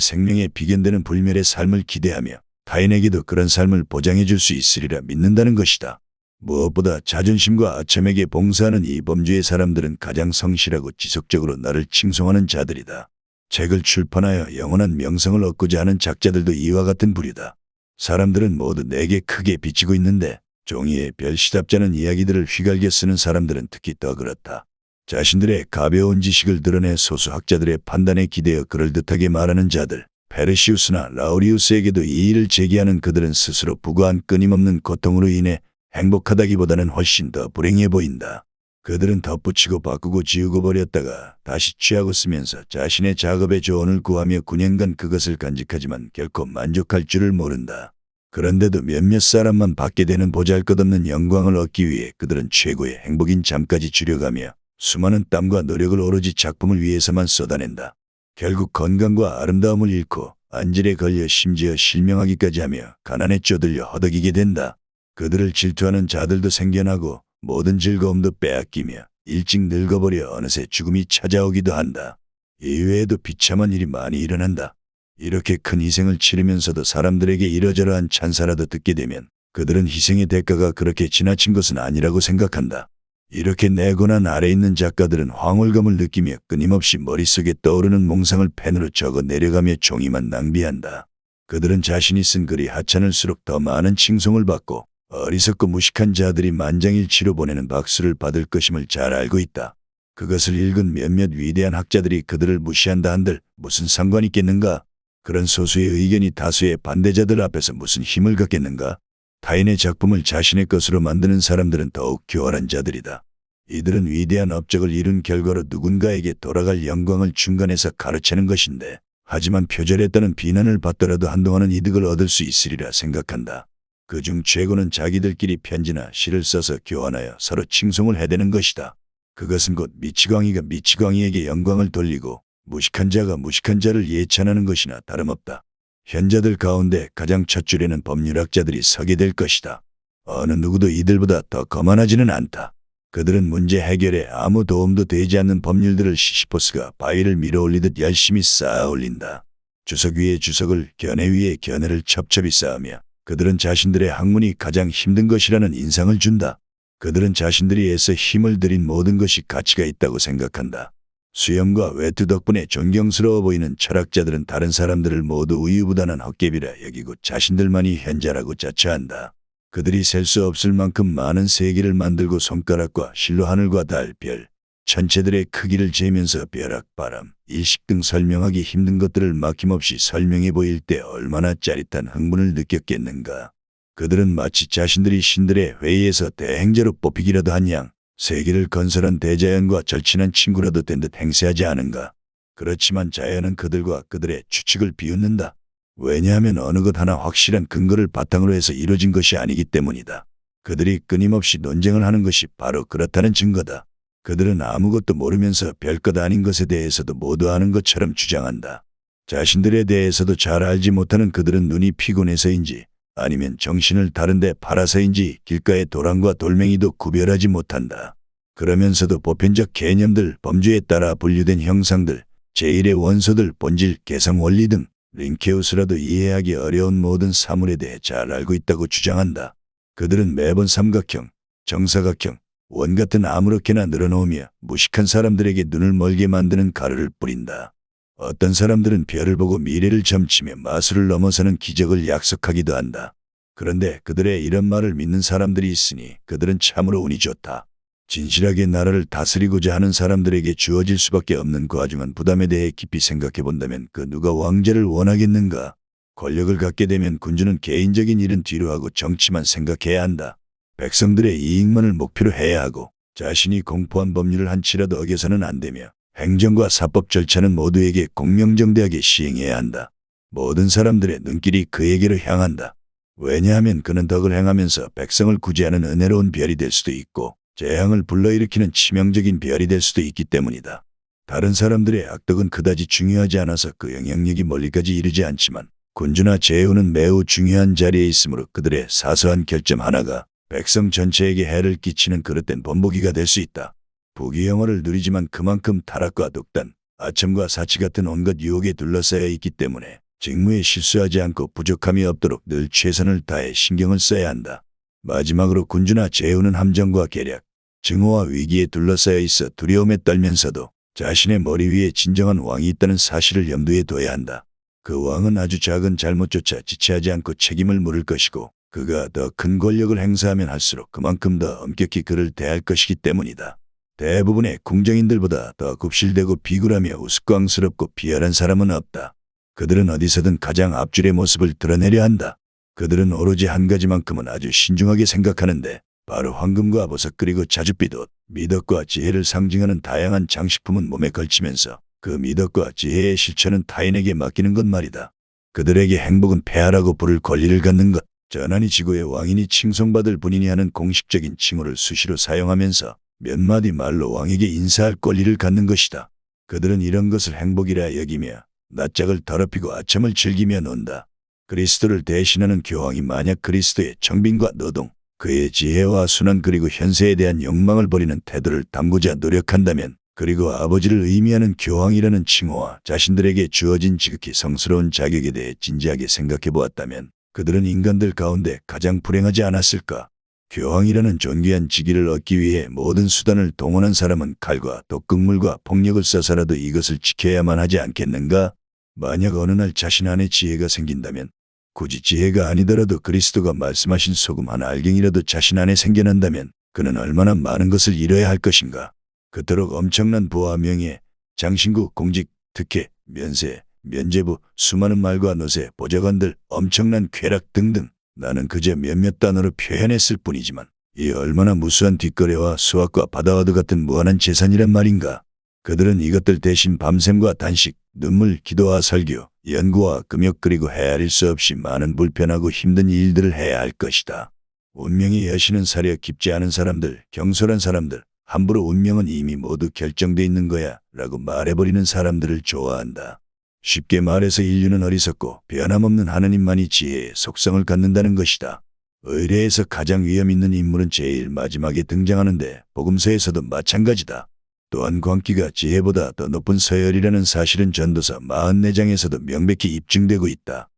생명에 비견되는 불멸의 삶을 기대하며 타인에게도 그런 삶을 보장해 줄 수 있으리라 믿는다는 것이다. 무엇보다 자존심과 아첨에게 봉사하는 이 범주의 사람들은 가장 성실하고 지속적으로 나를 칭송하는 자들이다. 책을 출판하여 영원한 명성을 얻고자 하는 작자들도 이와 같은 부류다. 사람들은 모두 내게 크게 비치고 있는데 종이에 별시답잖은 이야기들을 휘갈겨 쓰는 사람들은 특히 더 그렇다. 자신들의 가벼운 지식을 드러내 소수학자들의 판단에 기대어 그럴듯하게 말하는 자들, 페르시우스나 라우리우스에게도 이 일을 제기하는 그들은 스스로 부과한 끊임없는 고통으로 인해 행복하다기보다는 훨씬 더 불행해 보인다. 그들은 덧붙이고 바꾸고 지우고 버렸다가 다시 취하고 쓰면서 자신의 작업의 조언을 구하며 9년간 그것을 간직하지만 결코 만족할 줄을 모른다. 그런데도 몇몇 사람만 받게 되는 보잘것없는 영광을 얻기 위해 그들은 최고의 행복인 잠까지 줄여가며 수많은 땀과 노력을 오로지 작품을 위해서만 쏟아낸다. 결국 건강과 아름다움을 잃고 안질에 걸려 심지어 실명하기까지 하며 가난에 쪼들려 허덕이게 된다. 그들을 질투하는 자들도 생겨나고 모든 즐거움도 빼앗기며 일찍 늙어버려 어느새 죽음이 찾아오기도 한다. 이외에도 비참한 일이 많이 일어난다. 이렇게 큰 희생을 치르면서도 사람들에게 이러저러한 찬사라도 듣게 되면 그들은 희생의 대가가 그렇게 지나친 것은 아니라고 생각한다. 이렇게 내고난 아래 있는 작가들은 황홀감을 느끼며 끊임없이 머릿속에 떠오르는 몽상을 펜으로 적어 내려가며 종이만 낭비한다. 그들은 자신이 쓴 글이 하찮을수록 더 많은 칭송을 받고 어리석고 무식한 자들이 만장일치로 보내는 박수를 받을 것임을 잘 알고 있다. 그것을 읽은 몇몇 위대한 학자들이 그들을 무시한다 한들 무슨 상관이 있겠는가? 그런 소수의 의견이 다수의 반대자들 앞에서 무슨 힘을 갖겠는가? 타인의 작품을 자신의 것으로 만드는 사람들은 더욱 교활한 자들이다. 이들은 위대한 업적을 이룬 결과로 누군가에게 돌아갈 영광을 중간에서 가르치는 것인데 하지만 표절했다는 비난을 받더라도 한동안은 이득을 얻을 수 있으리라 생각한다. 그중 최고는 자기들끼리 편지나 시를 써서 교환하여 서로 칭송을 해대는 것이다. 그것은 곧 미치광이가 미치광이에게 영광을 돌리고 무식한 자가 무식한 자를 예찬하는 것이나 다름없다. 현자들 가운데 가장 첫 줄에는 법률학자들이 서게 될 것이다. 어느 누구도 이들보다 더 거만하지는 않다. 그들은 문제 해결에 아무 도움도 되지 않는 법률들을 시시포스가 바위를 밀어올리듯 열심히 쌓아 올린다. 주석 위에 주석을, 견해 위에 견해를 첩첩이 쌓으며 그들은 자신들의 학문이 가장 힘든 것이라는 인상을 준다. 그들은 자신들이 애써 힘을 들인 모든 것이 가치가 있다고 생각한다. 수염과 외투 덕분에 존경스러워 보이는 철학자들은 다른 사람들을 모두 우유부단한 헛개비라 여기고 자신들만이 현자라고 자처한다. 그들이 셀 수 없을 만큼 많은 세계를 만들고 손가락과 실로 하늘과 달, 별, 천체들의 크기를 재면서 벼락, 바람, 일식 등 설명하기 힘든 것들을 막힘없이 설명해 보일 때 얼마나 짜릿한 흥분을 느꼈겠는가. 그들은 마치 자신들이 신들의 회의에서 대행자로 뽑히기라도 한 양 세계를 건설한 대자연과 절친한 친구라도 된 듯 행세하지 않은가. 그렇지만 자연은 그들과 그들의 추측을 비웃는다. 왜냐하면 어느 것 하나 확실한 근거를 바탕으로 해서 이루어진 것이 아니기 때문이다. 그들이 끊임없이 논쟁을 하는 것이 바로 그렇다는 증거다. 그들은 아무것도 모르면서 별것 아닌 것에 대해서도 모두 아는 것처럼 주장한다. 자신들에 대해서도 잘 알지 못하는 그들은 눈이 피곤해서인지 아니면 정신을 다른 데 팔아서인지 길가의 도랑과 돌멩이도 구별하지 못한다. 그러면서도 보편적 개념들, 범주에 따라 분류된 형상들, 제1의 원소들, 본질, 계상 원리 등 링케우스라도 이해하기 어려운 모든 사물에 대해 잘 알고 있다고 주장한다. 그들은 매번 삼각형, 정사각형, 원 같은 아무렇게나 늘어놓으며 무식한 사람들에게 눈을 멀게 만드는 가루를 뿌린다. 어떤 사람들은 별을 보고 미래를 점치며 마술을 넘어서는 기적을 약속하기도 한다. 그런데 그들의 이런 말을 믿는 사람들이 있으니 그들은 참으로 운이 좋다. 진실하게 나라를 다스리고자 하는 사람들에게 주어질 수밖에 없는 과중한 부담에 대해 깊이 생각해 본다면 그 누가 왕자를 원하겠는가? 권력을 갖게 되면 군주는 개인적인 일은 뒤로 하고 정치만 생각해야 한다. 백성들의 이익만을 목표로 해야 하고 자신이 공포한 법률을 한치라도 어겨서는 안 되며 행정과 사법 절차는 모두에게 공명정대하게 시행해야 한다. 모든 사람들의 눈길이 그에게로 향한다. 왜냐하면 그는 덕을 행하면서 백성을 구제하는 은혜로운 별이 될 수도 있고 재앙을 불러일으키는 치명적인 별이 될 수도 있기 때문이다. 다른 사람들의 악덕은 그다지 중요하지 않아서 그 영향력이 멀리까지 이르지 않지만 군주나 제후는 매우 중요한 자리에 있으므로 그들의 사소한 결점 하나가 백성 전체에게 해를 끼치는 그릇된 본보기가 될 수 있다. 부귀영화를 누리지만 그만큼 타락과 독단, 아첨과 사치 같은 온갖 유혹에 둘러싸여 있기 때문에 직무에 실수하지 않고 부족함이 없도록 늘 최선을 다해 신경을 써야 한다. 마지막으로 군주나 제후는 함정과 계략, 증오와 위기에 둘러싸여 있어 두려움에 떨면서도 자신의 머리 위에 진정한 왕이 있다는 사실을 염두에 둬야 한다. 그 왕은 아주 작은 잘못조차 지체하지 않고 책임을 물을 것이고 그가 더 큰 권력을 행사하면 할수록 그만큼 더 엄격히 그를 대할 것이기 때문이다. 대부분의 궁정인들보다 더 굽실대고 비굴하며 우스꽝스럽고 비열한 사람은 없다. 그들은 어디서든 가장 앞줄의 모습을 드러내려 한다. 그들은 오로지 한 가지만큼은 아주 신중하게 생각하는데 바로 황금과 보석 그리고 자줏빛 옷, 미덕과 지혜를 상징하는 다양한 장식품은 몸에 걸치면서 그 미덕과 지혜의 실천은 타인에게 맡기는 것 말이다. 그들에게 행복은 폐하라고 부를 권리를 갖는 것, 전하니 지구의 왕이니 칭송받을 분이니 하는 공식적인 칭호를 수시로 사용하면서 몇 마디 말로 왕에게 인사할 권리를 갖는 것이다. 그들은 이런 것을 행복이라 여기며 낯짝을 더럽히고 아첨을 즐기며 논다. 그리스도를 대신하는 교황이 만약 그리스도의 정빈과 노동, 그의 지혜와 순환 그리고 현세에 대한 욕망을 버리는 태도를 담고자 노력한다면 그리고 아버지를 의미하는 교황이라는 칭호와 자신들에게 주어진 지극히 성스러운 자격에 대해 진지하게 생각해 보았다면 그들은 인간들 가운데 가장 불행하지 않았을까? 교황이라는 존귀한 직위를 얻기 위해 모든 수단을 동원한 사람은 칼과 독극물과 폭력을 써서라도 이것을 지켜야만 하지 않겠는가? 만약 어느 날 자신 안에 지혜가 생긴다면 굳이 지혜가 아니더라도 그리스도가 말씀하신 소금 한 알갱이라도 자신 안에 생겨난다면 그는 얼마나 많은 것을 잃어야 할 것인가. 그토록 엄청난 부와 명예, 장신구, 공직, 특혜, 면세, 면죄부, 수많은 말과 노세, 보좌관들, 엄청난 쾌락 등등 나는 그저 몇몇 단어로 표현했을 뿐이지만 이 얼마나 무수한 뒷거래와 수확과 바다와도 같은 무한한 재산이란 말인가. 그들은 이것들 대신 밤샘과 단식, 눈물, 기도와 설교, 연구와 금욕 그리고 헤아릴 수 없이 많은 불편하고 힘든 일들을 해야 할 것이다. 운명의 여신은 사려 깊지 않은 사람들, 경솔한 사람들, 함부로 운명은 이미 모두 결정돼 있는 거야 라고 말해버리는 사람들을 좋아한다. 쉽게 말해서 인류는 어리석고 변함없는 하느님만이 지혜의 속성을 갖는다는 것이다. 의례에서 가장 위험 있는 인물은 제일 마지막에 등장하는데 복음서에서도 마찬가지다. 또한 광기가 지혜보다 더 높은 서열이라는 사실은 전도서 44장에서도 명백히 입증되고 있다.